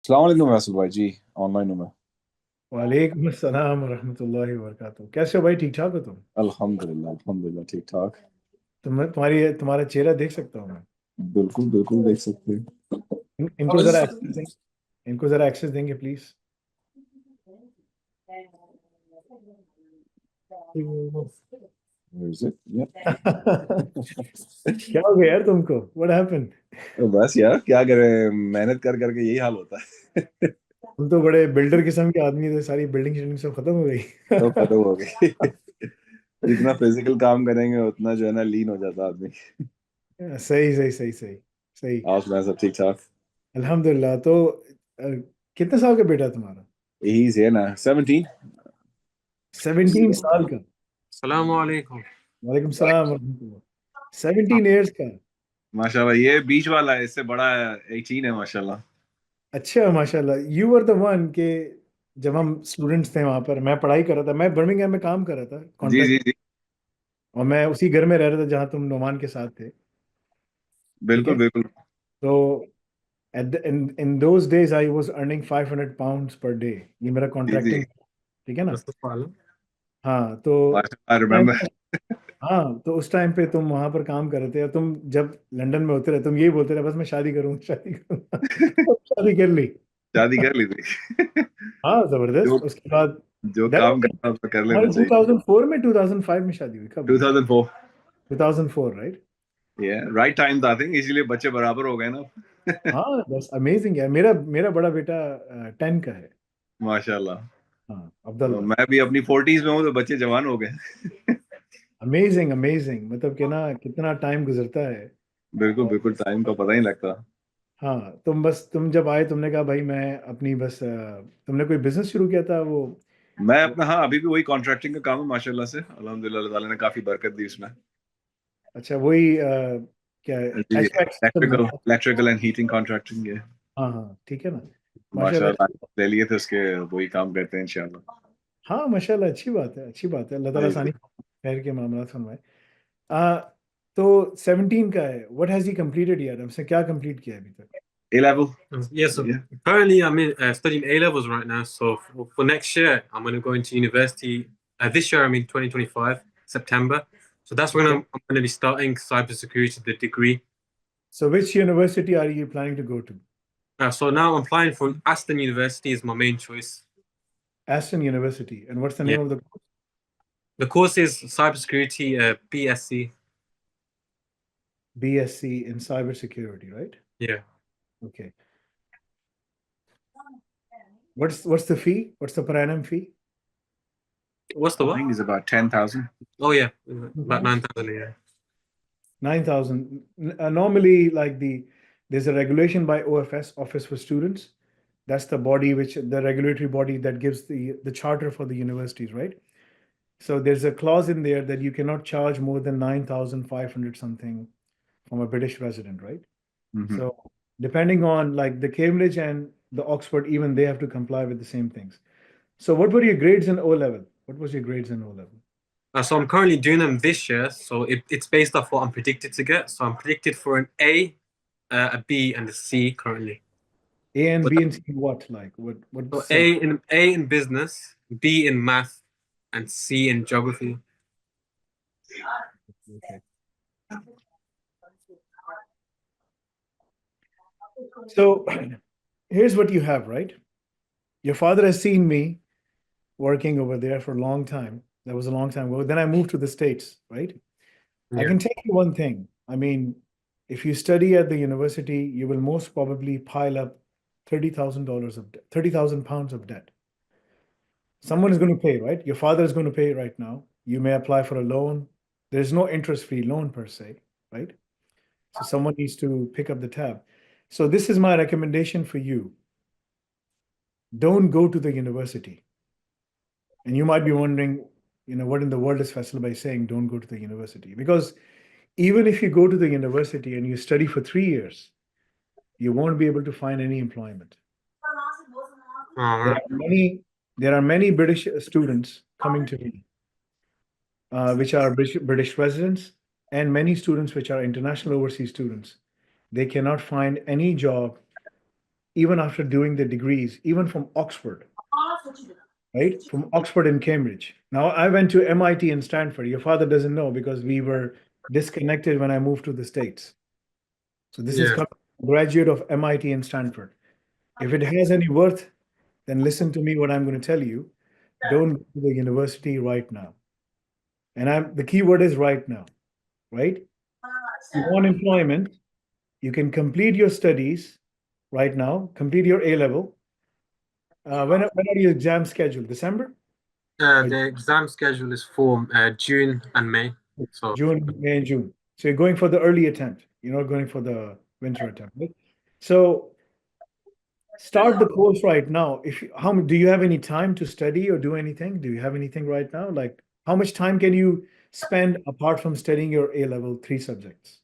अस्सलाम वालेकुम रासिल भाई जी। ऑनलाइन हूँ मैं। वालेकुम अस्सलाम वरहमतुल्लाहि वबरकातुहू। कैसे हो भाई? ठीक ठाक हो तुम? अल्हम्दुलिल्लाह अल्हम्दुलिल्लाह ठीक ठाक। तुम्हारा चेहरा देख सकता हूँ मैं। बिल्कुल बिल्कुल देख सकते हैं। इनको जरा एक्सेस देंगे। इनको जरा एक्सेस देंगे please. Where is it? Yeah. क्या हो गया यार तुमको? What happened? तो बस यार क्या करें, मेहनत कर करके यही हाल होता है। तुम तो बड़े बिल्डर किस्म के आदमी थे, सारी बिल्डिंग शिल्डिंग सब खत्म हो तो गई। खत्म हो गई। जितना फिजिकल काम करेंगे उतना जो है ना लीन हो जाता आदमी। सही सही सही सही सही। आज मैं सब ठीक ठाक। अल्हम्दुलिल्लाह। तो कितने साल का बेटा है तुम्हारा? यही से है ना 17। 17 साल का? Assalamualaikum. वालेकुम सलाम वरहमतुल्लाह। 17 ईयर्स का? माशाल्लाह, ये बीच वाला है, इससे बड़ा 18 है माशाल्लाह। अच्छा माशाल्लाह। यू वर द वन के जब हम स्टूडेंट्स थे वहां पर, मैं पढ़ाई कर रहा था, मैं बर्मिंघम में काम कर रहा था जी जी कॉन्ट्रैक्ट। जी। और मैं उसी घर में रह रहा था जहां तुम नोमान के साथ थे। ठीक बिल्कुल है। बिल्कुल। तो in those days I was earning £500 per day. ये मेरा जी जी। कॉन्ट्रैक्टिंग। ठीक है ना? That's the problem. हाँ तो माशाल्लाह, आई उस टाइम रिमेम्बर। पे हाँ तो उस टाइम पे तुम वहां पर काम कर रहे थे, और तुम जब लंदन में होते रहे तुम यही बोलते रहे, बस मैं शादी करूंगा शादी करूंगा। तो शादी कर ली। शादी कर ली थी। हाँ जबरदस्त। जो उसके बाद जो दैट काम वाज करना है, उसको कर लेना हमारी चाहिए। 2004 में 2005 में शादी हुई? कब हुई? 2004। 2004 राइट? ये राइट टाइम था, आई थिंक, इसीलिए बच्चे बराबर हो गए ना। हाँ बस अमेजिंग है। मेरा मेरा बड़ा बेटा 10 का है। माशाल्लाह। हाँ तो अब्दुल्ला। मैं भी अपनी 40s में हूँ तो बच्चे जवान हो गए। अमेजिंग अमेजिंग, मतलब कि ना कितना टाइम गुजरता है। बिल्कुल और बिल्कुल, टाइम का पता ही नहीं लगता। हाँ तुम जब आए तुमने कहा भाई मैं अपनी बस तुमने कोई बिजनेस शुरू किया था वो? मैं अपना, हाँ, अभी भी वही कॉन्ट्रैक्टिंग का काम है माशाल्लाह से, अल्हम्दुलिल्लाह, अल्लाह ताला ने काफी बरकत दी उसमें। अच्छा वही क्या जी, HVAC सिस्टम इलेक्ट्रिकल बनाया? इलेक्ट्रिकल एंड हीटिंग कॉन्ट्रैक्टिंग है। हाँ हाँ ठीक है ना। माशाल्लाह माशाल्लाह। ले लिए थे उसके, वही काम करते हैं इंशाल्लाह। हाँ माशाल्लाह, अच्छी बात है अच्छी बात है। अल्लाह ताला जी जी। आसानी खैर के मामला फरमाए। आ, तो 17 का है। व्हाट हैज ही कंप्लीटेड यार? हमसे क्या कंप्लीट किया है अभी तक? ए level. Yes, so Yeah. currently I'm studying A levels right now. So for next year, I'm going to go into university. This year, I mean 2025, September. So that's when Okay. I'm going to be starting cybersecurity, the degree. So which university are you planning to go to? So now I'm applying for Aston University is my main choice. Aston University. And what's the Yeah. name of the The course is cybersecurity, BSc. BSc in cybersecurity, right? Yeah. Okay. What's the fee? What's the per annum fee? What's the I what? think it's about 10,000. Oh yeah, about 9,000 a year. 9,000. Normally, like there's a regulation by OFS, Office for Students. That's the body which the regulatory body that gives the charter for the universities, right? So there's a clause in there that you cannot charge more than 9,500 something from a British resident, right? Mhm. So depending on like the Cambridge and the Oxford, even they have to comply with the same things. So what were your grades in O level? What was your grades in O level? So I'm currently doing them this year. So it's based off what I'm predicted to get. So I'm predicted for an A, a B, and a C currently. A and But B and C what? Like what so sense? A in business, B in math, and C in geography. Okay. So here's what you have, right? Your father has seen me working over there for a long time. That was a long time ago. Then I moved to the States, right? I Yeah. can tell you one thing. I mean, if you study at the university, you will most probably pile up $30,000 of debt, 30,000 pounds of debt. Someone is going to pay, right? Your father is going to pay right now. You may apply for a loan. There's no interest-free loan per se, right? So someone needs to pick up the tab. So this is my recommendation for you. Don't go to the university. And you might be wondering, what in the world is Faisal by saying don't go to the university? Because even if you go to the university and you study for 3 years, you won't be able to find any employment. All There right. are many, there are many British students coming to me, which are British residents, and many students which are international overseas students. They cannot find any job even after doing the degrees, even from Oxford, right? From Oxford and Cambridge. Now, I went to MIT and Stanford. Your father doesn't know because we were disconnected when I moved to the States. So this is Yeah. a graduate of MIT and Stanford. If it has any worth, then listen to me what I'm going to tell you. Don't go to the university right now. And the key word is right now, right? If you want employment, you can complete your studies right now, complete your A level. When are your exams scheduled? December? The exam schedule is for June and May. So June, May, and June. So you're going for the early attempt. You're not going for the winter attempt, right? So start the course right now. Do you have any time to study or do anything? Do you have anything right now? Like how much time can you spend apart from studying your A level 3 subjects?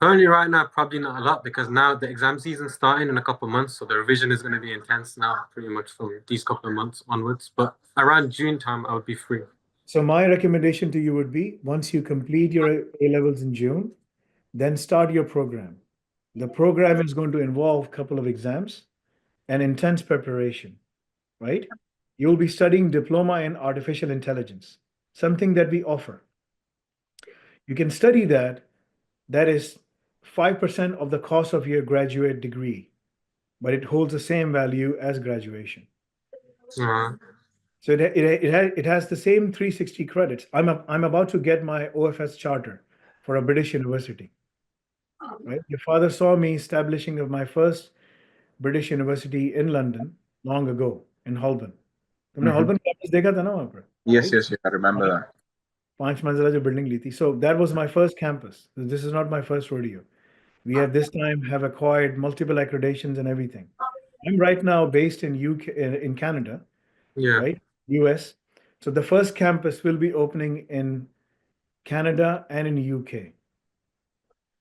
currently, right now, probably not a lot because now the exam season's starting in a couple of months, so the revision is going to be intense now, pretty much from these couple of months onwards. But around June time, I would be free. So my recommendation to you would be once you complete your A levels in June, then start your program. The program is going to involve a couple of exams and intense preparation, right? You'll be studying diploma in artificial intelligence, something that we offer. You can study that. That is 5% of the cost of your graduate degree, but it holds the same value as graduation. Uh, So it has the same 360 credits. I'm about to get my OFS charter for a British university, right? Your father saw me establishing of my first British university in London long ago in Holborn. तुमने Holborn campus देखा था ना वहाँ पर? Yes, right? yes, I remember that. 5 मंजिला जो building ली थी. So that was my first campus. This is not my first rodeo. We have this time have acquired multiple accreditations and everything. I'm right now based in UK in Canada, yeah. right? US. So the first campus will be opening in Canada and in UK.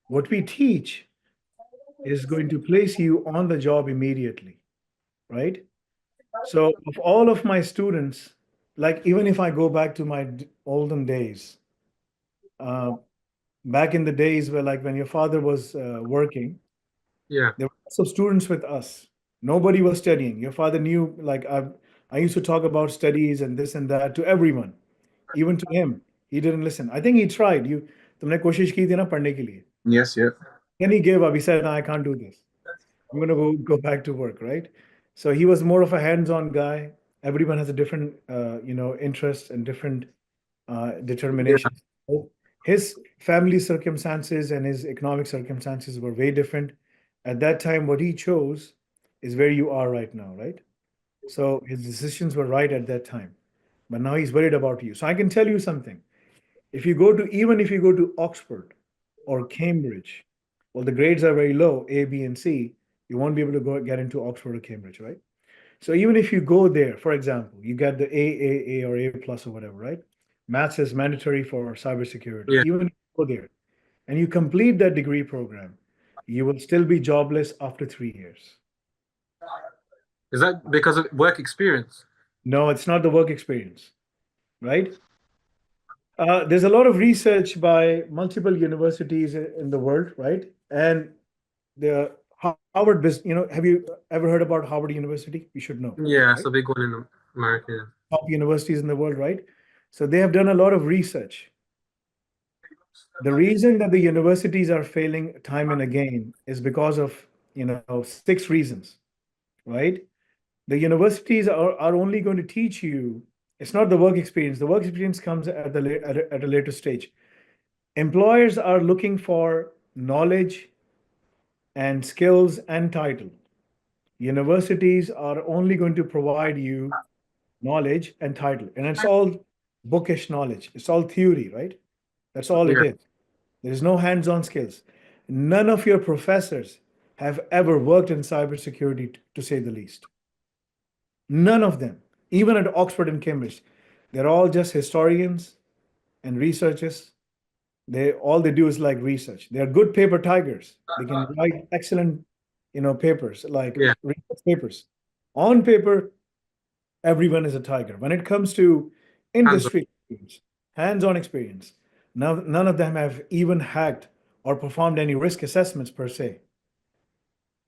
What we teach is going to place you on the job immediately, right? So of all of my students, like even if I go back to my olden days, uh, back in the days where like when your father was working, Yeah. there were lots of students with us. Nobody was studying. Your father knew, like I used to talk about studies and this and that to everyone, even to him. He didn't listen. I think he tried. तुमने कोशिश की थी ना पढ़ने के लिए. Yes, yeah. Then he gave up. He said, "No, I can't do this. I'm gonna go back to work," right? So he was more of a hands-on guy. Everyone has a different, interests and different determination. So his family circumstances and his economic circumstances were very different. At that time, what he chose is where you are right now, right? So his decisions were right at that time. But now he's worried about you. So I can tell you something. Even if you go to Oxford or Cambridge, well, the grades are very low, A, B, and C, you won't be able to get into Oxford or Cambridge, right? So even if you go there, for example, you get the A or A plus or whatever, right? Maths is mandatory for cybersecurity. Yeah. Even if you go there and you complete that degree program, you will still be jobless after 3 years. Is that because of work experience? No, it's not the work experience, right? There's a lot of research by multiple universities in the world, right? And the Harvard, have you ever heard about Harvard University? You should know. Yeah, right? it's a big one in America. Top universities in the world, right? So they have done a lot of research. The reason that the universities are failing time and again is because of 6 reasons, right? The universities are only going to teach you. It's not the work experience. The work experience comes at a later stage. Employers are looking for knowledge and skills and title. Universities are only going to provide you knowledge and title, and it's all bookish knowledge. It's all theory, right? That's all it Yeah. is. There's no hands-on skills. None of your professors have ever worked in cybersecurity, to say the least. None of them, even at Oxford and Cambridge. They're all just historians and researchers. All they do is like research. They're good paper tigers. They can write excellent, papers, like Yeah. research papers. On paper, everyone is a tiger. When it comes to industry experience, hands-on experience, none of them have even hacked or performed any risk assessments per se.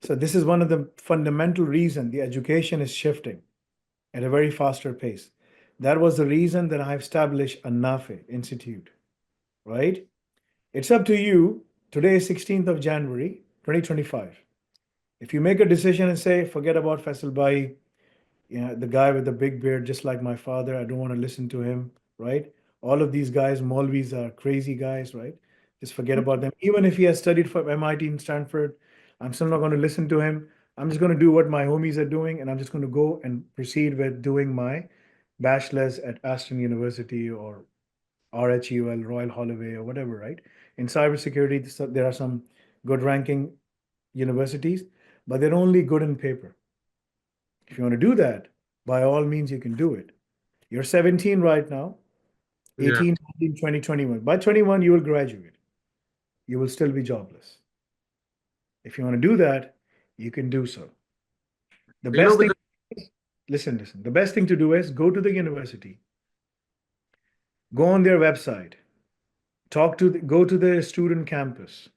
So this is one of the fundamental reason the education is shifting at a very faster pace. That was the reason that I established a Nafi Institute, right? It's up to you. Today is 16th of January, 2025. If you make a decision and say, forget about Faisal Bhai, the guy with the big beard, just like my father, I don't want to listen to him, right? All of these guys, Maulvis, are crazy guys, right? Just forget about them. Even if he has studied for MIT and Stanford, I'm still not going to listen to him. I'm just going to do what my homies are doing, and I'm just going to go and proceed with doing my bachelor's at Aston University or RHUL, Royal Holloway, or whatever, right? In cybersecurity, there are some good ranking universities, but they're only good in paper. If you want to do that, by all means, you can do it. You're 17 right now, Yeah. 18, 19, 20, 21. By 21, you will graduate. You will still be jobless. If you want to do that, you can do so. The You know, best with thing, listen. The best thing to do is go to the university, go on their website, go to the student campus,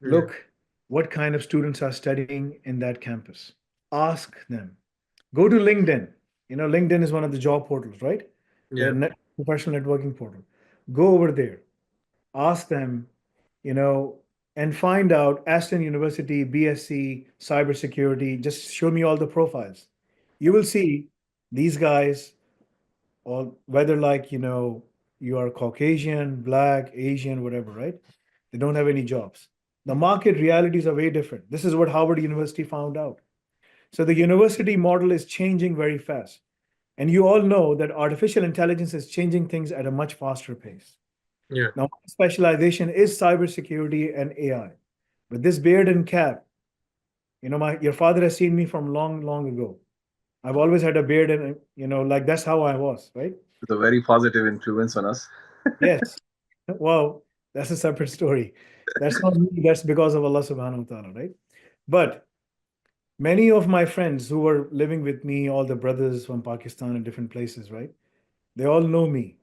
look what kind of students are studying in that campus. Ask them. Go to LinkedIn. LinkedIn is one of the job portals, right? Yeah. The professional networking portal. Go over there. Ask them, and find out Aston University, BSc, cybersecurity. Just show me all the profiles. You will see these guys, or whether you are Caucasian, Black, Asian, whatever, right? They don't have any jobs. The market realities are way different. This is what Harvard University found out. So the university model is changing very fast. And you all know that artificial intelligence is changing things at a much faster pace. Yeah. Now, my specialization is cybersecurity and AI. With this beard and cap, your father has seen me from long, long ago. I've always had a beard, and that's how I was, right? It's a very positive influence on us. Yes. Well, that's a separate story. That's not me. That's because of Allah subhanahu wa ta'ala, right? But many of my friends who were living with me, all the brothers from Pakistan and different places, right? They all know me.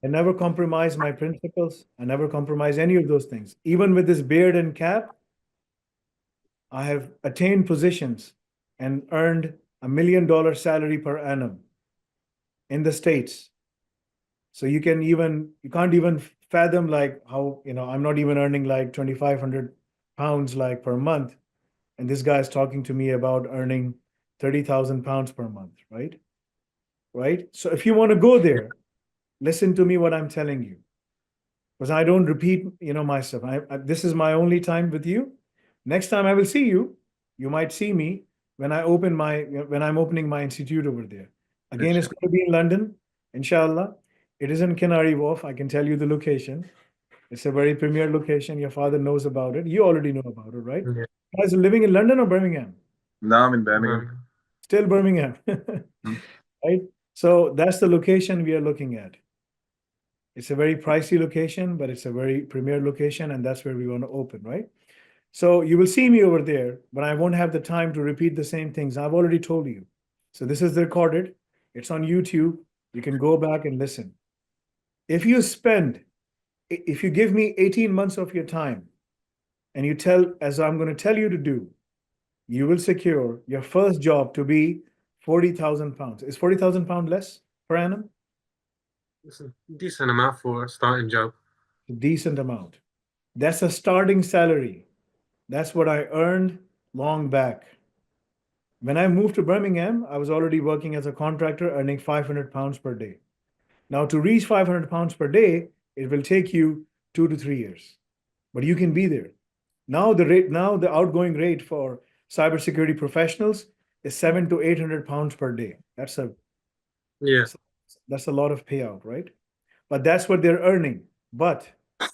I never compromise my principles. I never compromise any of those things. Even with this beard and cap, I have attained positions and earned $1 million salary per annum in the States. So you can't even fathom like how, I'm not even earning like 2,500 pounds like per month. And this guy is talking to me about earning 30,000 pounds per month, right? Right? So if you want to go there, listen to me what I'm telling you. Because I don't repeat, myself. This is my only time with you. Next time I will see you, you might see me when I'm opening my institute over there. Again, it's going to be in London, inshallah. It is in Canary Wharf. I can tell you the location. It's a very premier location. Your father knows about it. You already know about it, right? Yeah. You guys are living in London or Birmingham? Now I'm in Birmingham. Still Birmingham. Right? So that's the location we are looking at. It's a very pricey location, but it's a very premier location, and that's where we want to open, right? So you will see me over there, but I won't have the time to repeat the same things. I've already told you. So this is recorded. It's on YouTube. You can go back and listen. If you give me 18 months of your time and as I'm going to tell you to do, you will secure your first job to be 40,000 pounds. Is 40,000 pounds less per annum? It's a decent amount for a starting job. A decent amount. That's a starting salary. That's what I earned long back. When I moved to Birmingham, I was already working as a contractor, earning 500 pounds per day. Now, to reach 500 pounds per day, it will take you 2 to 3 years, but you can be there. Now, the outgoing rate for cybersecurity professionals is 700 to 800 pounds per day. That's a lot of payout, right? But that's what they're earning. But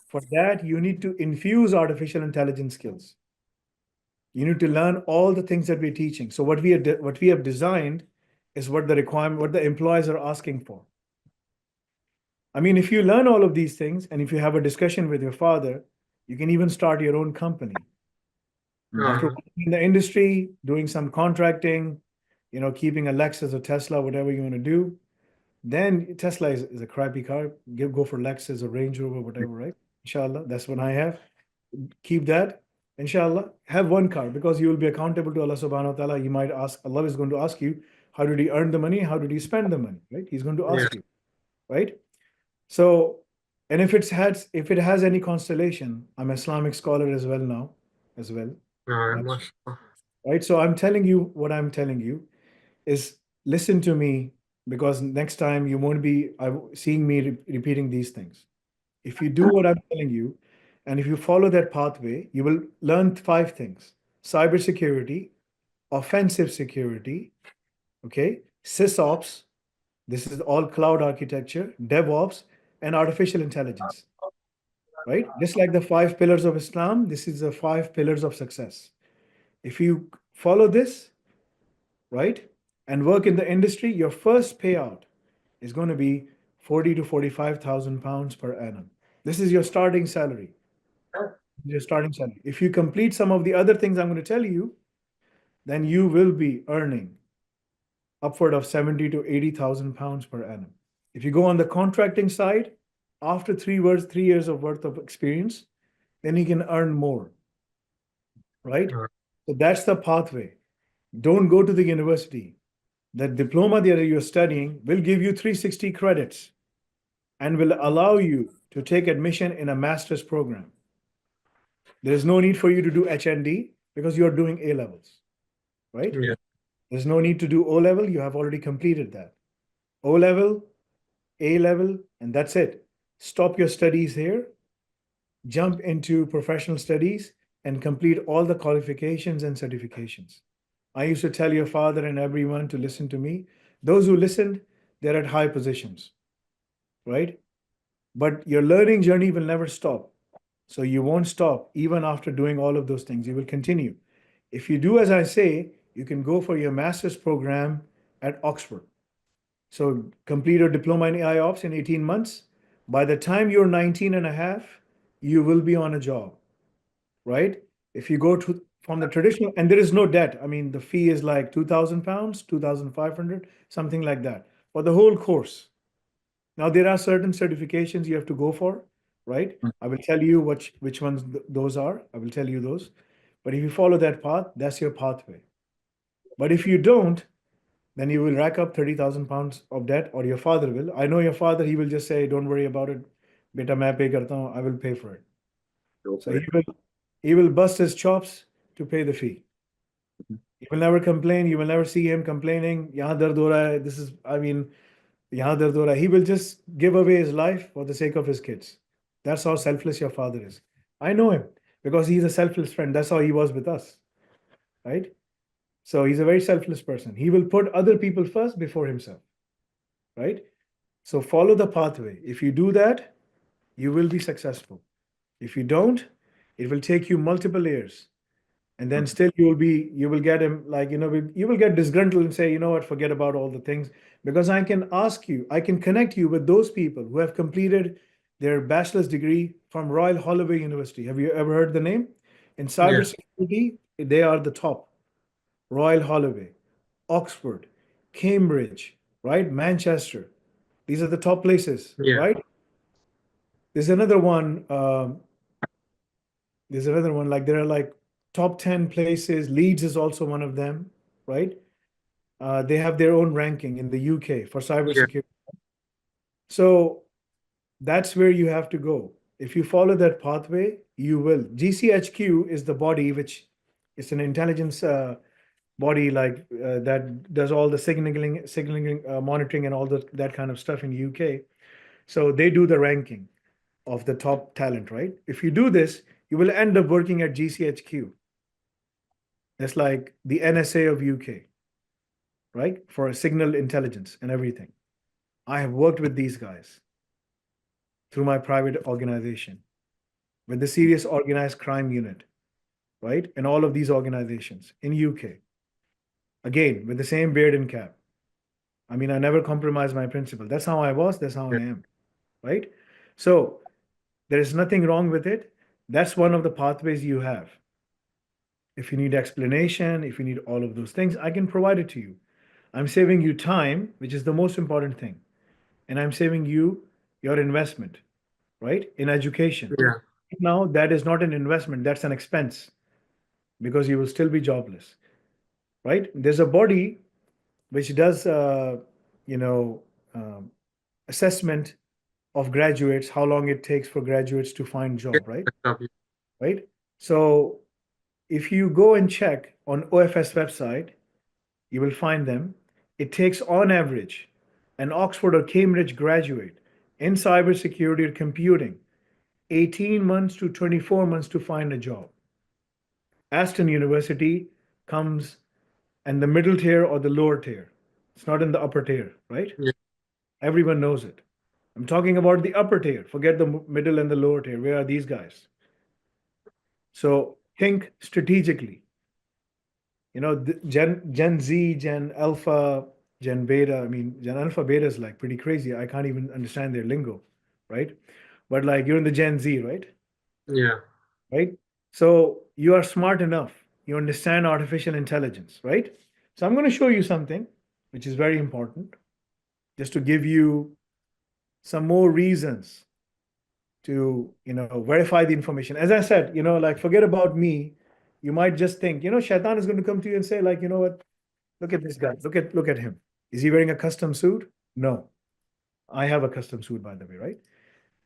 for that, you need to infuse artificial intelligence skills. You need to learn all the things that we're teaching. So what we have designed is what the employers are asking for. I mean, if you learn all of these things, and if you have a discussion with your father, you can even start your own company. After working in the industry, doing some contracting, keeping a Lexus or Tesla, whatever you want to do, then Tesla is a crappy car. Go for Lexus or Range Rover, whatever, right? Inshallah, that's what I have. Keep that. Inshallah, have one car because you will be accountable to Allah subhanahu wa ta'ala. You might ask, Allah is going to ask you, how did he earn the money? How did he spend the money? Right? He's going to Yeah. ask you, right? So, and if it has any constellation, I'm an Islamic scholar as well now, as well. All right, Right. mashallah. Right. So I'm telling you what I'm telling you is listen to me because next time you won't be seeing me repeating these things. If you do what I'm telling you, and if you follow that pathway, you will learn 5 things: cybersecurity, offensive security, okay, sysops, this is all cloud architecture, DevOps, and artificial intelligence, right? Just like the 5 pillars of Islam, this is the 5 pillars of success. If you follow this, right, and work in the industry, your first payout is going to be 40 to 45,000 pounds per annum. This is your starting salary. Your starting salary. If you complete some of the other things I'm going to tell you, then you will be earning upward of 70 to 80,000 pounds per annum. If you go on the contracting side, after 3 years of worth of experience, then you can earn more, right? All right. So that's the pathway. Don't go to the university. The diploma that you're studying will give you 360 credits and will allow you to take admission in a master's program. There is no need for you to do HND because you're doing A levels, right? Yeah. There's no need to do O level. You have already completed that. O level, A level, and that's it. Stop your studies here, jump into professional studies, and complete all the qualifications and certifications. I used to tell your father and everyone to listen to me. Those who listened, they're at high positions, right? But your learning journey will never stop. So you won't stop even after doing all of those things. You will continue. If you do as I say, you can go for your master's program at Oxford. So complete your diploma in AI ops in 18 months. By the time you're 19 and a half, you will be on a job, right? If you go to from the traditional, and there is no debt. I mean, the fee is like 2,000 pounds, 2,500, something like that for the whole course. Now, there are certain certifications you have to go for, right? I will tell you which ones those are. I will tell you those. But if you follow that path, that's your pathway. But if you don't, then you will rack up 30,000 pounds of debt, or your father will. I know your father, he will just say, don't worry about it. Beta, main pay karta hu, I will pay for it. So he will bust his chops to pay the fee. He will never complain. You will never see him complaining. Yahan dard ho raha hai. This is, I mean, yahan dard ho raha hai. He will just give away his life for the sake of his kids. That's how selfless your father is. I know him because he's a selfless friend. That's how he was with us, right? So he's a very selfless person. He will put other people first before himself, right? So follow the pathway. If you do that, you will be successful. If you don't, it will take you multiple years. And then still you will get him like, you will get disgruntled and say, you know what, forget about all the things. Because I can ask you, I can connect you with those people who have completed their bachelor's degree from Royal Holloway University. Have you ever heard the name? In cybersecurity, they are the top. Royal Holloway, Oxford, Cambridge, right? Manchester. These are the top places, Yeah. right? There's another one. There's another one. Like there are like top 10 places. Leeds is also one of them, right? They have their own ranking in the UK for cybersecurity. So that's where you have to go. If you follow that pathway, you will. GCHQ is the body which is an intelligence body like that does all the signaling monitoring and all that kind of stuff in UK. So they do the ranking of the top talent, right? If you do this, you will end up working at GCHQ. That's like the NSA of UK, right? For signal intelligence and everything. I have worked with these guys through my private organization with the Serious Organized Crime Unit, right? And all of these organizations in UK. Again, with the same beard and cap. I mean, I never compromise my principle. That's how I was, that's how I am, right? So there is nothing wrong with it. That's one of the pathways you have. If you need explanation, if you need all of those things, I can provide it to you. I'm saving you time, which is the most important thing. And I'm saving you your investment, right? In education. Yeah. Now, that is not an investment, that's an expense. because you will still be jobless, right? There's a body which does, you know, assessment of graduates, how long it takes for graduates to find Yeah, job, right? good job, yeah. Right? So if you go and check on OFS website, you will find them. It takes on average an Oxford or Cambridge graduate in cybersecurity or computing 18 months to 24 months to find a job. Aston University comes in the middle tier or the lower tier. It's not in the upper tier, right? Yeah. Everyone knows it. I'm talking about the upper tier. Forget the middle and the lower tier. Where are these guys? So think strategically. You know, Gen Z, Gen Alpha, Gen Beta. I mean, Gen Alpha Beta is like pretty crazy. I can't even understand their lingo, right? But like you're in the Gen Z, right? Yeah. Right? So you are smart enough. You understand artificial intelligence, right? So I'm going to show you something which is very important, just to give you some more reasons to, you know, verify the information. As I said, you know, like forget about me. You might just think, you know, Shaitan is going to come to you and say, like, you know what? Look at this guy. Look at him. Is he wearing a custom suit? No. I have a custom suit, by the way, right?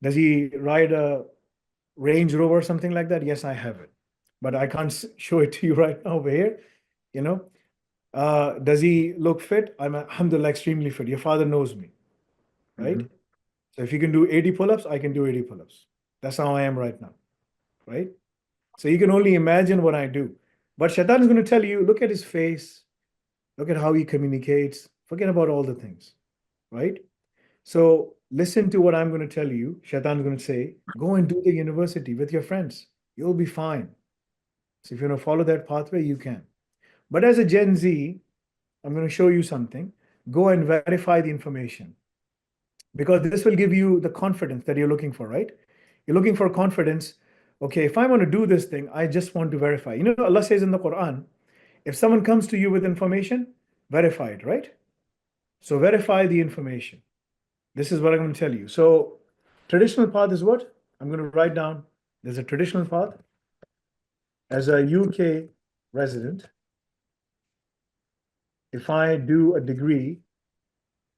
Does he ride a Range Rover or something like that? Yes, I have it. But I can't show it to you right now over here. You know, does he look fit? I'm alhamdulillah extremely fit. Your father knows me, right? Mhm. So if you can do 80 pull-ups, I can do 80 pull-ups. That's how I am right now, right? So you can only imagine what I do. But Shaitan is going to tell you, look at his face, look at how he communicates, forget about all the things, right? So listen to what I'm going to tell you. Shaitan is going to say, go and do the university with your friends. You'll be fine. So if you want to follow that pathway, you can. But as a Gen Z, I'm going to show you something. Go and verify the information, because this will give you the confidence that you're looking for, right? You're looking for confidence. Okay, if I want to do this thing, I just want to verify. You know, Allah says in the Quran, if someone comes to you with information, verify it, right? So verify the information. This is what I'm going to tell you. So traditional path is what? I'm going to write down. There's a traditional path. As a UK resident, if I do a degree,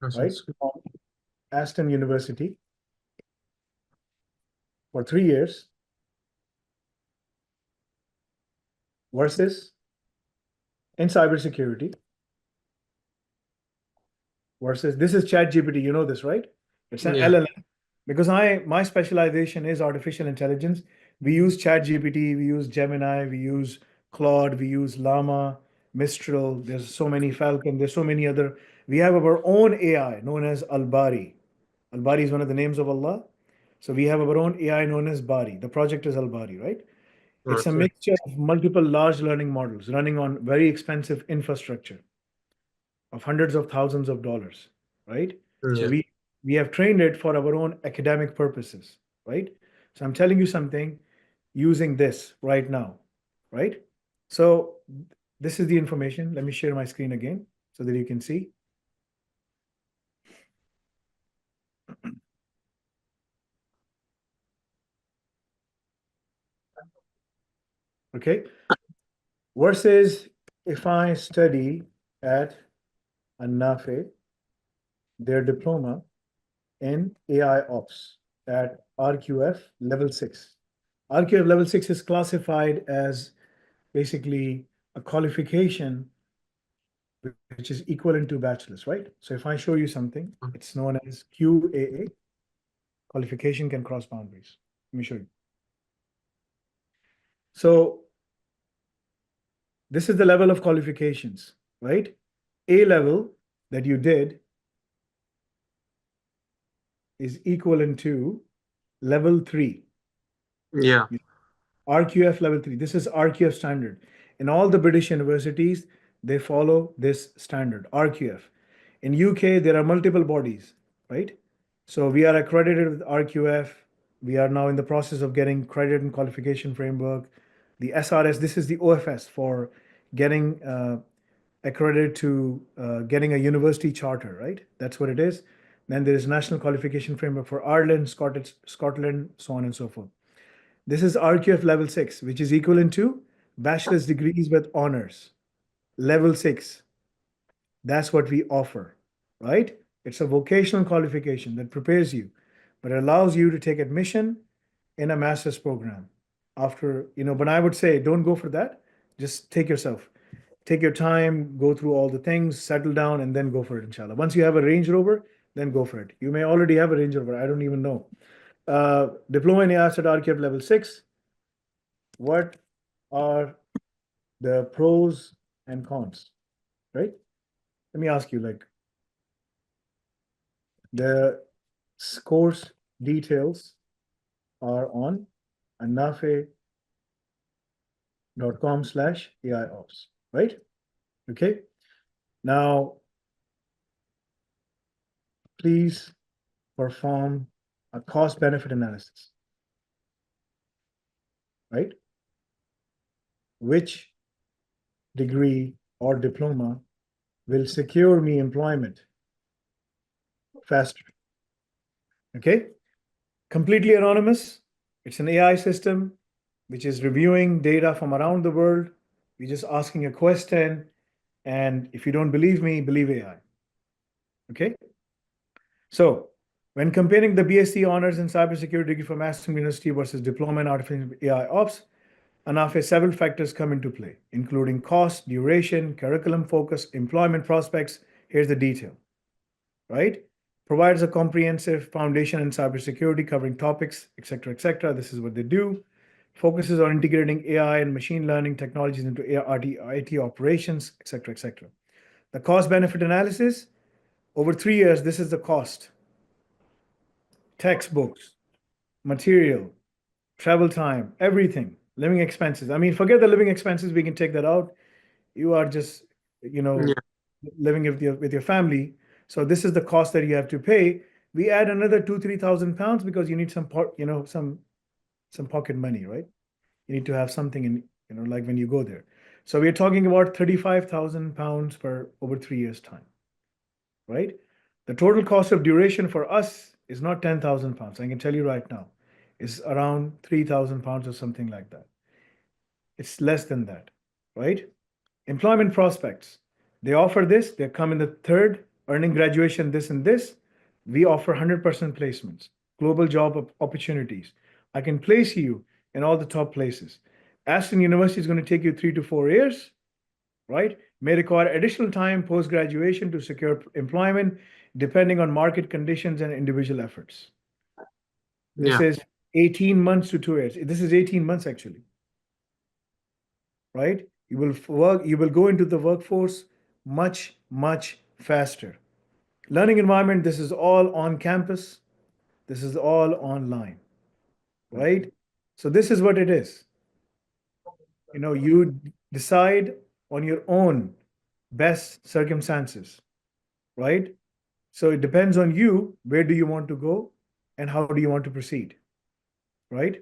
That's right, what's- from Aston University for 3 years versus in cybersecurity versus this is ChatGPT, you know this, right? It's an Yeah. LLM. Because my specialization is artificial intelligence. We use ChatGPT, we use Gemini, we use Claude, we use Llama, Mistral. There's so many Falcon. There's so many other. We have our own AI known as Al-Bari. Al-Bari is one of the names of Allah. So we have our own AI known as Bari. The project is Al-Bari, right? It's a Okay. mixture of multiple large learning models running on very expensive infrastructure of hundreds of thousands of dollars, right? So Yeah. we have trained it for our own academic purposes, right? So I'm telling you something using this right now, right? So this is the information. Let me share my screen again so that you can see. Okay. Versus if I study at a Nafi, their diploma in AI Ops at RQF level 6. RQF level 6 is classified as basically a qualification which is equivalent to bachelor's, right? So if I show you something, it's known as QAA, qualification can cross boundaries. Let me show you. So this is the level of qualifications, right? A level that you did is equivalent to level 3. Yeah. RQF level 3. This is RQF standard. In all the British universities, they follow this standard, RQF. In UK, there are multiple bodies, right? So we are accredited with RQF. We are now in the process of getting credit and qualification framework. The SRS, this is the OFS for getting accredited to getting a university charter, right? That's what it is. Then there is National Qualification Framework for Ireland, Scotland, so on and so forth. This is RQF level 6, which is equivalent to bachelor's degrees with honors, level 6. That's what we offer, right? It's a vocational qualification that prepares you, but it allows you to take admission in a master's program after, but I would say don't go for that. Just take your time, go through all the things, settle down, and then go for it, inshallah. Once you have a Range Rover, then go for it. You may already have a Range Rover. I don't even know. Diploma in AI at RQF level 6. What are the pros and cons, right? Let me ask you, like, the course details are on nafi.com/AIOps, right? Okay. Now, please perform a cost-benefit analysis, right? Which degree or diploma will secure me employment faster? Okay. Completely anonymous. It's an AI system which is reviewing data from around the world. We're just asking a question. And if you don't believe me, believe AI. Okay. So when comparing the BSc honors in cybersecurity degree from Aston University versus diploma in artificial AI ops, Nafi, several factors come into play, including cost, duration, curriculum focus, employment prospects. Here's the detail, right? Provides a comprehensive foundation in cybersecurity covering topics, et cetera, et cetera. This is what they do. Focuses on integrating AI and machine learning technologies into IT operations, et cetera, et cetera. The cost-benefit analysis, over 3 years, this is the cost. Textbooks, material, travel time, everything, living expenses. I mean, forget the living expenses, we can take that out. You are just, Yeah. living with your family. So this is the cost that you have to pay. We add another 2,000-3,000 pounds because you need some pocket money, right? You need to have something in, like when you go there. So we're talking about 35,000 pounds for over 3 years' time, right? The total cost of duration for us is not 10,000 pounds. I can tell you right now, it's around 3,000 pounds or something like that. It's less than that, right? Employment prospects. They offer this, they come in the third, earning graduation, this and this. We offer 100% placements, global job opportunities. I can place you in all the top places. Aston University is going to take you 3 to 4 years, right? May require additional time post-graduation to secure employment, depending on market conditions and individual efforts. This Yeah. is 18 months to 2 years. This is 18 months actually, right? You will go into the workforce much, much faster. Learning environment, this is all on campus. This is all online, right? So this is what it is. You decide on your own best circumstances, right? So it depends on you, where do you want to go and how do you want to proceed, right?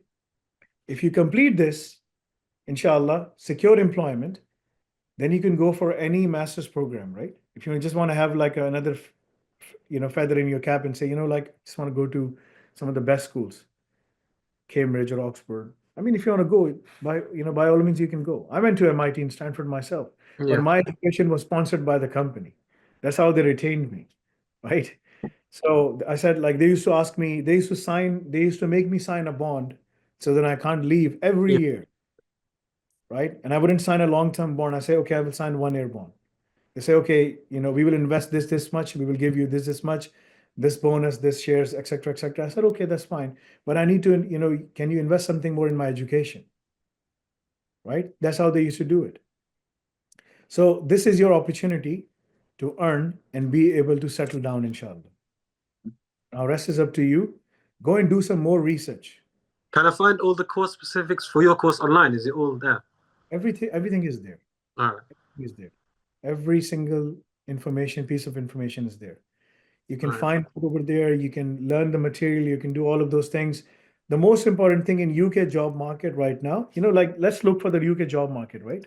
If you complete this, inshallah, secure employment, then you can go for any master's program, right? If you just want to have like another, feather in your cap and say, like, just want to go to some of the best schools, Cambridge or Oxford. I mean, if you want to go, by all means, you can go. I went to MIT and Stanford myself, but Yeah. my education was sponsored by the company. That's how they retained me, right? So I said, like, they used to make me sign a bond so that I can't leave every Yeah. year, right? And I wouldn't sign a long-term bond. I say, okay, I will sign 1-year bond. They say, okay, we will invest this much, we will give you this much, this bonus, this shares, et cetera, et cetera. I said, okay, that's fine. But I need to, can you invest something more in my education? Right? That's how they used to do it. So this is your opportunity to earn and be able to settle down, inshallah. Now, rest is up to you. Go and do some more research. Can I find all the course specifics for your course online? Is it all there? Everything is there. All right. Everything is there. Every single piece of information is there. You can find it over there. You can learn the material. You can do all of those things. The most important thing in UK job market right now, like, let's look for the UK job market, right?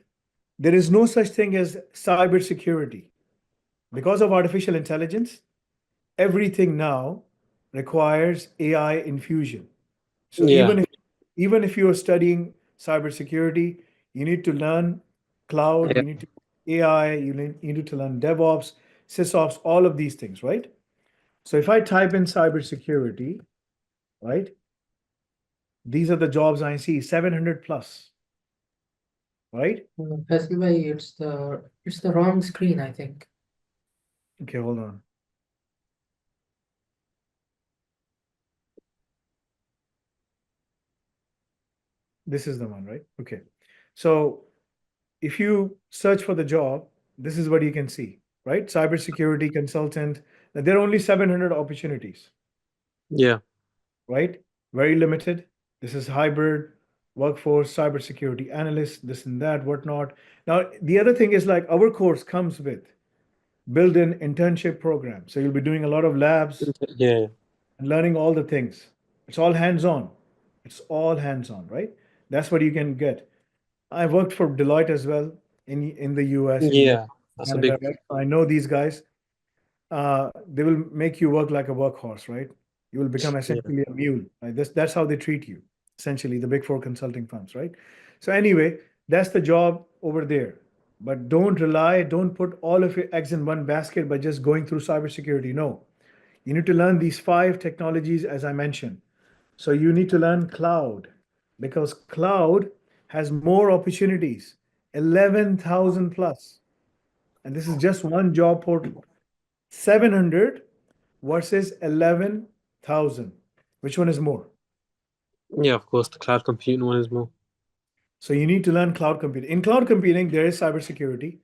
There is no such thing as cybersecurity. Because of artificial intelligence, everything now requires AI infusion. So Yeah. even if you are studying cybersecurity, You need to learn cloud, Yeah. you need to AI, you need to learn DevOps, SysOps, all of these things, right? So if I type in cybersecurity, right? These are the jobs I see, 700 plus, right? Faisal bhai, it's the wrong screen, I think. Okay, hold on. This is the one, right? Okay. So if you search for the job, this is what you can see, right? Cybersecurity consultant. Now, there are only 700 opportunities, Yeah. right? Very limited. This is hybrid workforce, cybersecurity analyst, this and that, whatnot. Now, the other thing is like our course comes with built-in internship program. So you'll be doing a lot of labs Yeah. and learning all the things. It's all hands-on. It's all hands-on, right? That's what you can get. I worked for Deloitte as well in the US, in Yeah. That's a Canada, big. right? I know these guys. They will make you work like a workhorse, right? You will become Yeah. essentially a mule. Right? That's how they treat you, essentially, the big four consulting firms, right? So anyway, that's the job over there. But don't put all of your eggs in one basket by just going through cybersecurity. No, you need to learn these 5 technologies as I mentioned. So you need to learn cloud because cloud has more opportunities, 11,000 plus. And this is just one job portal. 700 versus 11,000. Which one is more? Yeah, of course, the cloud computing one is more. So you need to learn cloud computing. In cloud computing, there is cybersecurity,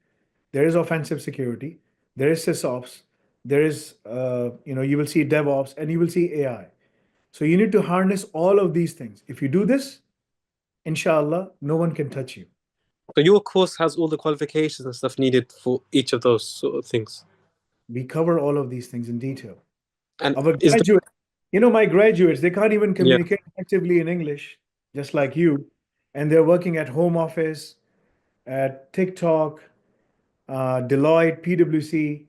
there is offensive security, there is SysOps, there is, you will see DevOps, and you will see AI. So you need to harness all of these things. If you do this, inshallah, no one can touch you. So your course has all the qualifications and stuff needed for each of those sort of things. We cover all of these things in detail. And Our is the graduates, my graduates, they can't even yeah, communicate effectively in English, just like you. And they're working at home office, at TikTok, Deloitte, PwC.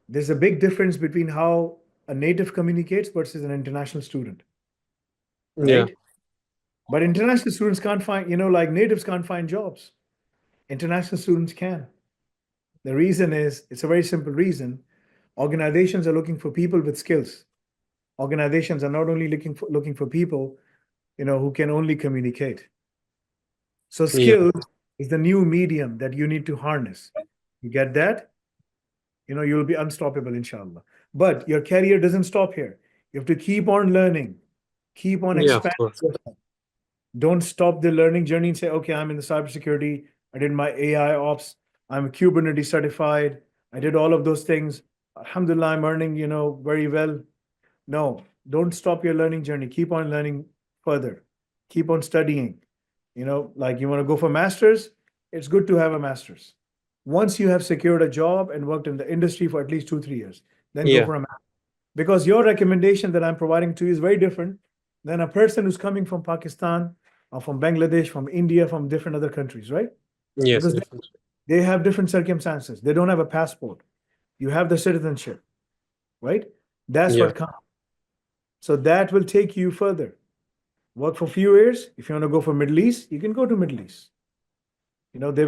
There's a big difference between how a native communicates versus an international student, yeah, right? But international students can't find, like natives can't find jobs. International students can. The reason is, it's a very simple reason. Organizations are looking for people with skills. Organizations are not only looking for people, who can only communicate. So yeah, skills is the new medium that you need to harness. You get that? You'll be unstoppable, inshallah. But your career doesn't stop here. You have to keep on learning, keep on yeah, of expanding course. yourself. Don't stop the learning journey and say, okay, I'm in the cybersecurity. I did my AI ops. I'm Kubernetes certified. I did all of those things. Alhamdulillah, I'm earning, very well. No, don't stop your learning journey. Keep on learning further. Keep on studying. Like you want to go for masters, it's good to have a master's. Once you have secured a job and worked in the industry for at least 2, 3 years, then go Yeah, for a master's. Because your recommendation that I'm providing to you is very different than a person who's coming from Pakistan or from Bangladesh, from India, from different other countries, right? yes, Because they have different circumstances. They don't have a passport. You have the citizenship, right? That's yeah, what counts. So that will take you further. Work for a few years. If you want to go for Middle East, you can go to Middle East. They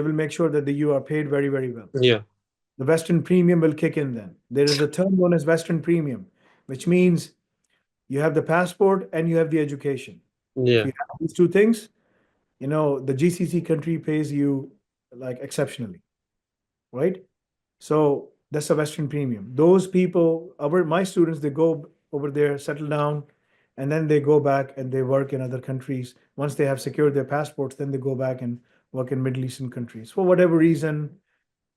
will make sure that you are paid very, very well. yeah, The Western premium will kick in then. There is a term known as Western premium, which means you have the passport and you have the education. If yeah, you have these 2 things, the GCC country pays you like exceptionally, right? So that's a Western premium. Those people, my students, they go over there, settle down, and then they go back and they work in other countries. Once they have secured their passports, then they go back and work in Middle Eastern countries. For whatever reason,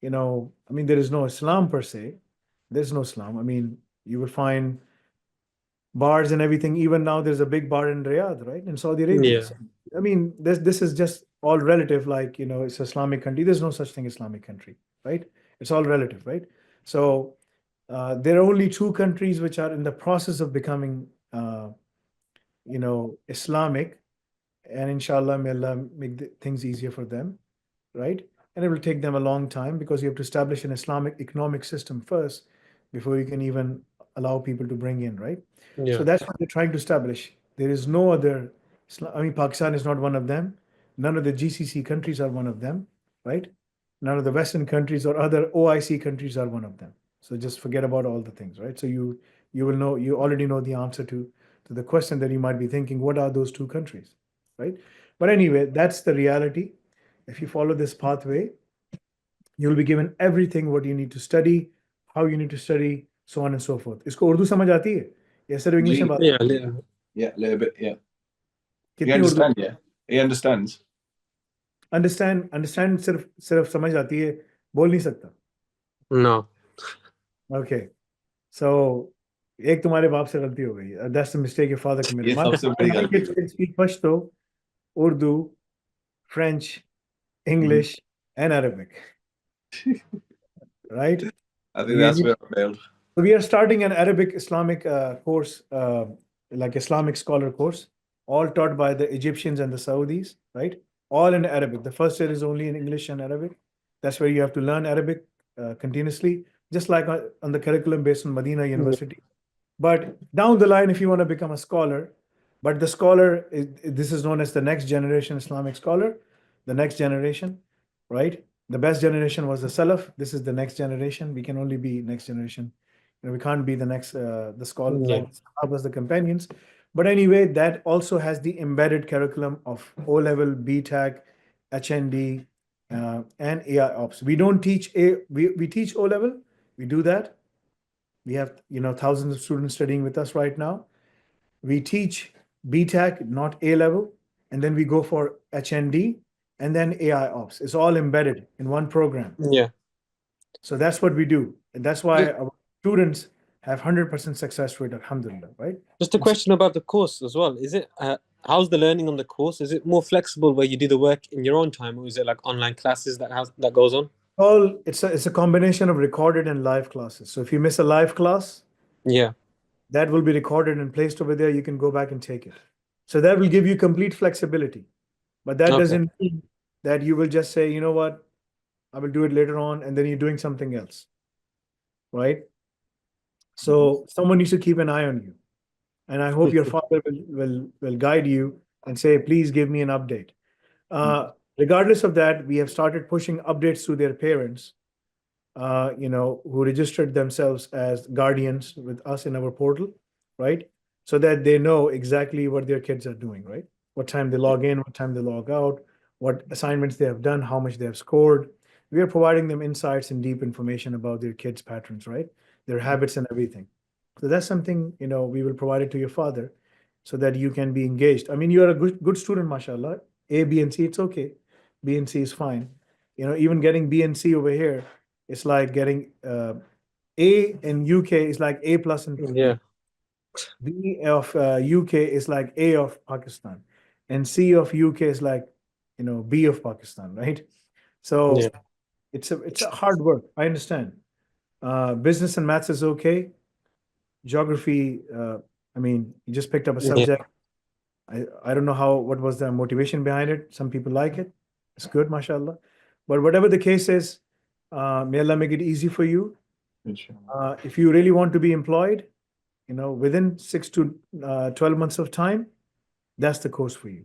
there is no Islam per se. There's no Islam. You will find bars and everything. Even now, there's a big bar in Riyadh, right? In Saudi Arabia. yeah, So, this is just all relative, like, it's Islamic country. There's no such thing Islamic country, right? It's all relative, right? So there are only 2 countries which are in the process of becoming, Islamic, and inshallah, may Allah make things easier for them, right? And it will take them a long time because you have to establish an Islamic economic system first before you can even allow people to bring in, right? yeah, So that's what they're trying to establish. There is no other, Pakistan is not one of them. None of the GCC countries are one of them, right? None of the Western countries or other OIC countries are one of them. So just forget about all the things, right? So you will know, you already know the answer to the question that you might be thinking, what are those two countries, right? But anyway, that's the reality. If you follow this pathway, you'll be given everything what you need to study, how you need to study, so on and so forth. इसको उर्दू समझ आती है या सिर्फ English में बात Yeah, little. Yeah, a little bit. Yeah. You कितनी Urdu understand? Yeah. He understands. Understand सिर्फ समझ आती है, बोल नहीं सकता. No. Okay, so एक तुम्हारे बाप से गलती हो गई. That's the mistake your father committed. ये My सबसे बड़ी गलती kids can speak Pashto, Urdu, French, English, and Arabic. Right? I think that's where I failed. So we are starting an Arabic Islamic course, like Islamic scholar course, all taught by the Egyptians and the Saudis, right? All in Arabic. The first year is only in English and Arabic. That's where you have to learn Arabic continuously, just like on the curriculum based on Medina University. But down the line, if you want to become a scholar, but the scholar, this is known as the next generation Islamic scholar, the next generation, right? The best generation was the Salaf. This is the next generation. We can only be next generation. We can't be the next, the scholar, Yeah. like Sahabas, the companions. But anyway, that also has the embedded curriculum of O-level, BTech, HND, and AI Ops. We don't teach we teach O-level. We do that. We have, thousands of students studying with us right now. We teach BTech, not A-level, and then we go for HND and then AI Ops. It's all embedded in one program. Yeah. So that's what we do. And that's why Yeah. our students have 100% success rate, alhamdulillah, right? Just a question about the course as well. Is it how's the learning on the course? Is it more flexible where you do the work in your own time, or is it like online classes that goes on? Well, it's a combination of recorded and live classes. So if you miss a live class, Yeah. that will be recorded and placed over there. You can go back and take it. So that will give you complete flexibility. But that Okay. doesn't mean that you will just say, you know what, I will do it later on, and then you're doing something else, right? So someone needs to keep an eye on you. And I hope your father will guide you and say, please give me an update. Regardless of that, we have started pushing updates to their parents, who registered themselves as guardians with us in our portal, right? So that they know exactly what their kids are doing, right? What time they log in, what time they log out, what assignments they have done, how much they have scored. We are providing them insights and deep information about their kids' patterns, right? Their habits and everything. So that's something, we will provide it to your father so that you can be engaged. I mean, you are a good student, mashallah. A, B, and C, it's okay. B and C is fine. Even getting B and C over here, it's like getting A in UK is like A plus in Yeah. B of UK is like A of Pakistan, and C of UK is like B of Pakistan, right? So Yeah. it's a hard work. I understand. Business and maths is okay. Geography, I mean, you just picked up a Yeah. subject. I don't know what was the motivation behind it. Some people like it. It's good, mashallah. But whatever the case is, may Allah make it easy for you. If you really want to be employed, within 6 to 12 months of time, that's the course for you.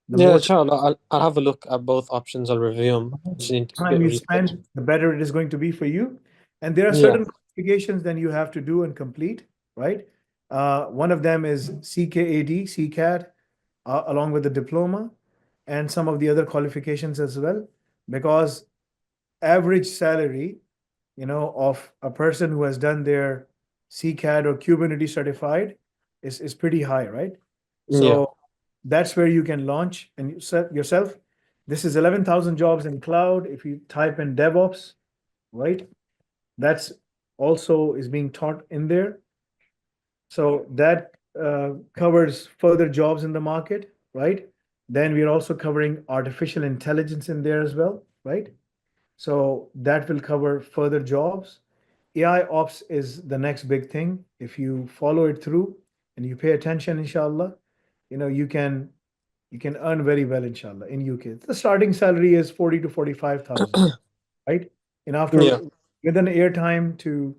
The Yeah, more inshallah, I'll have a look at both options. I'll review them. Just need to do a time bit you of research. spend, the better it is going to be for you. And there are Yeah. certain qualifications that you have to do and complete, right? One of them is CKAD, CCAT, along with the diploma, and some of the other qualifications as well, because average salary, of a person who has done their CCAT or Kubernetes certified is pretty high, right? So that's where you can launch and you set yourself. This is 11,000 jobs in cloud. If you type in DevOps, right? That's also is being taught in there. So that covers further jobs in the market, right? Then we are also covering artificial intelligence in there as well, right? So that will cover further jobs. AI ops is the next big thing. If you follow it through and you pay attention, inshallah, you can earn very well, inshallah, in UK. The starting salary is 40 to 45,000, right? And after Yeah. within airtime to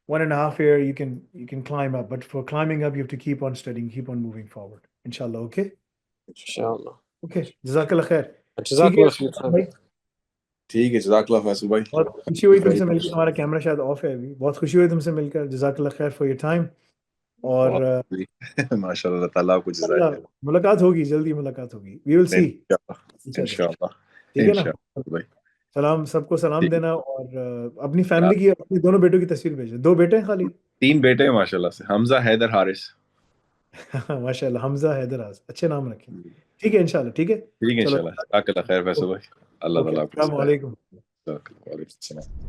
1.5 year, you can climb up. But for climbing up, you have to keep on studying, keep on moving forward. Inshallah, okay? Inshallah. Okay جزاک اللہ خیر. جزاک ٹھیک ہے اللہ خیر. بھائی, ٹھیک ہے جزاک اللہ فیصل بھائی. بہت خوشی ہوئی تم سے مل کے. تمہارا کیمرہ شاید آف ہے ابھی. بہت خوشی ہوئی تم سے مل کر. جزاک اللہ خیر فار یور ٹائم. اور ماشاء اللہ تعالیٰ آپ کو جزائے خیر. ملاقات ہوگی, جلدی ملاقات ہوگی. وی ول سی انشاءاللہ ٹھیک ہے نا. انشاءاللہ بھائی. سلام, سب کو سلام ٹھیک. دینا. اور اپنی فیملی کی, اپنے دونوں بیٹوں کی تصویر بھیجیں. 2 بیٹے ہیں خالی؟ 3 بیٹے ہیں ماشاء اللہ سے, حمزہ, حیدر, حارث. ماشاء اللہ, حمزہ, حیدراز, اچھے نام رکھیں. ٹھیک ہے انشاءاللہ. ٹھیک ہے ٹھیک ہے چلو, انشاءاللہ. جزاک اللہ خیر فیصل بھائی. اللہ اوکے, تعالیٰ آپ کو السلام علیکم. وعلیکم السلام.